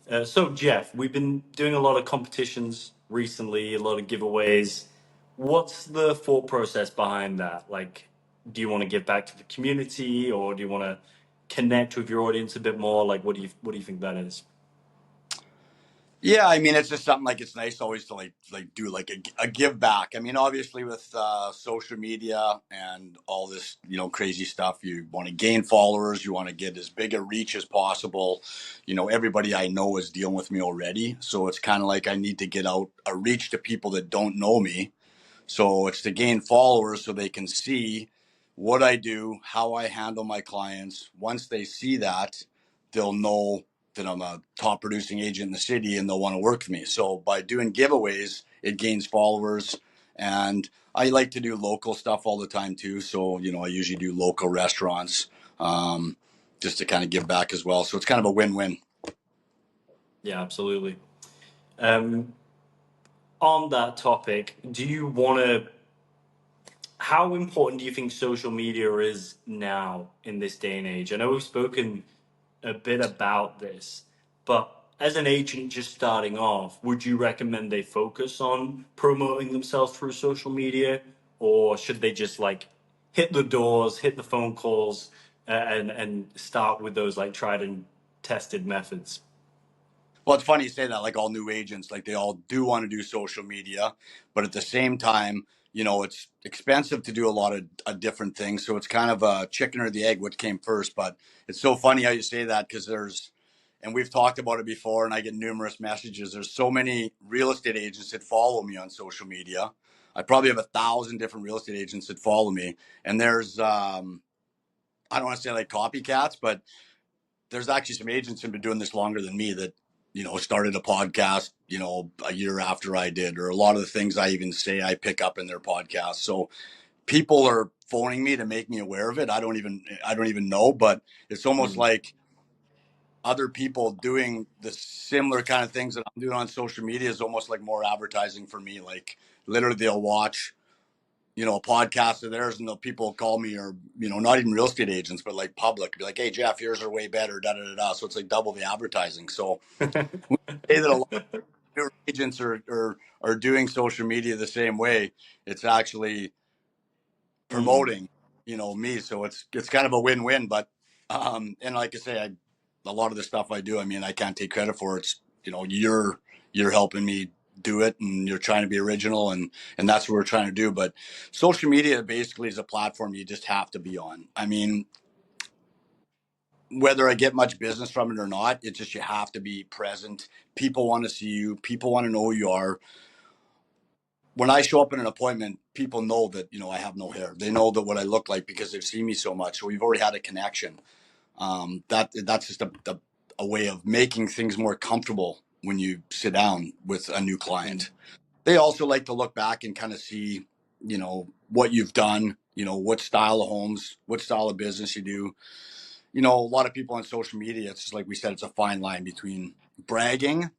So Jeff, we've been doing a lot of competitions recently, a lot of giveaways. What's the thought process behind that? Like, do you want to give back to the community, or do you want to connect with your audience a bit more? Like, what do you think that is? Yeah, I mean, it's just something like it's nice always to like do like a give back. I mean, obviously with social media and all this, crazy stuff, you want to gain followers, you want to get as big a reach as possible. Everybody I know is dealing with me already, so it's kind of like I need to get out a reach to people that don't know me. So it's to gain followers so they can see what I do, how I handle my clients. Once they see that, they'll know that I'm a top producing agent in the city and they'll want to work with me. So by doing giveaways, it gains followers. And I like to do local stuff all the time too. So, I usually do local restaurants just to kind of give back as well. So it's kind of a win-win. Yeah, absolutely. Um, on that topic, do you want to? How important do you think social media is now in this day and age? I know we've spoken a bit about this, but as an agent just starting off, would you recommend they focus on promoting themselves through social media, or should they just like hit the doors, hit the phone calls, and start with those like tried and tested methods? Well, it's funny you say that, like all new agents, like they all do want to do social media, but at the same time, it's expensive to do a lot of different things. So it's kind of a chicken or the egg, which came first. But it's so funny how you say that because and we've talked about it before, and I get numerous messages. There's so many real estate agents that follow me on social media. I probably have 1,000 different real estate agents that follow me. And there's, I don't want to say like copycats, but there's actually some agents who've been doing this longer than me that started a podcast a year after I did, or a lot of the things I even say I pick up in their podcast. So people are phoning me to make me aware of it. I don't even know, but it's almost Mm. like other people doing the similar kind of things that I'm doing on social media is almost like more advertising for me. Like literally they'll watch a podcast of theirs, and the people call me, or not even real estate agents, but like public, be like, "Hey, Jeff, yours are way better." Da da da da. So it's like double the advertising. So we say that a lot of agents are doing social media the same way. It's actually Mm. promoting, me. So it's kind of a win win. But and like I say, a lot of the stuff I do, I mean, I can't take credit for it. It's you're helping me do it, and you're trying to be original, and that's what we're trying to do. But social media basically is a platform you just have to be on. I mean, whether I get much business from it or not, it's just you have to be present. People want to see you. People want to know who you are. When I show up in an appointment, people know that I have no hair. They know that what I look like because they've seen me so much. So we've already had a connection. That's just a way of making things more comfortable when you sit down with a new client. They also like to look back and kind of see, what you've done, what style of homes, what style of business you do. A lot of people on social media, it's just like we said, it's a fine line between bragging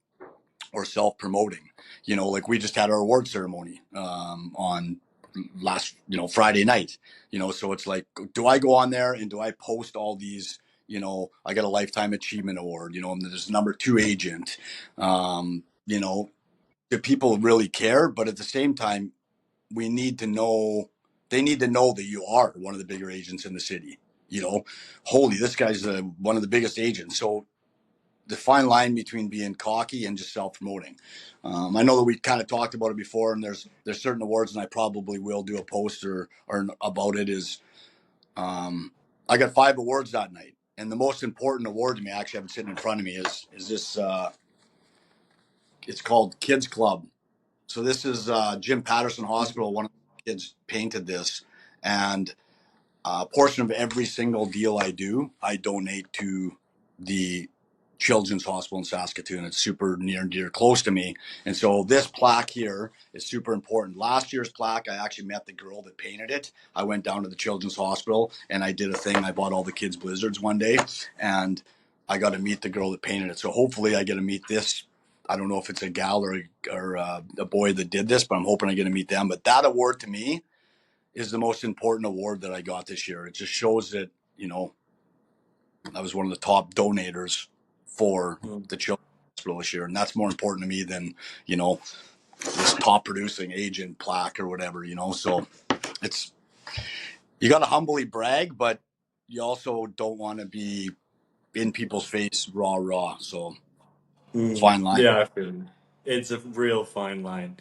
or self-promoting. Like we just had our award ceremony on last Friday night. So it's like, do I go on there and do I post all these, I got a lifetime achievement award, and there's number two agent. Do people really care? But at the same time, we need to know, they need to know that you are one of the bigger agents in the city. Holy, this guy's one of the biggest agents. So the fine line between being cocky and just self-promoting. I know that we kind of talked about it before, and there's certain awards, and I probably will do a post or about it. Is I got 5 awards that night, and the most important award to me, I actually have it sitting in front of me, is this. It's called Kids Club. So this is Jim Patterson Hospital. One of the kids painted this, and a portion of every single deal I do, I donate to the Children's Hospital in Saskatoon. It's super near and dear close to me. And so this plaque here is super important. Last year's plaque, I actually met the girl that painted it. I went down to the Children's Hospital and I did a thing. I bought all the kids blizzards one day, and I got to meet the girl that painted it. So hopefully I get to meet this. I don't know if it's a gal or a boy that did this, but I'm hoping I get to meet them. But that award to me is the most important award that I got this year. It just shows that, I was one of the top donators for Mm. the children. flow this year, and that's more important to me than, you know, this top producing agent plaque or whatever, you know. So it's, you got to humbly brag, but you also don't want to be in people's face raw. So fine line. Yeah, I feel it. It's a real fine line.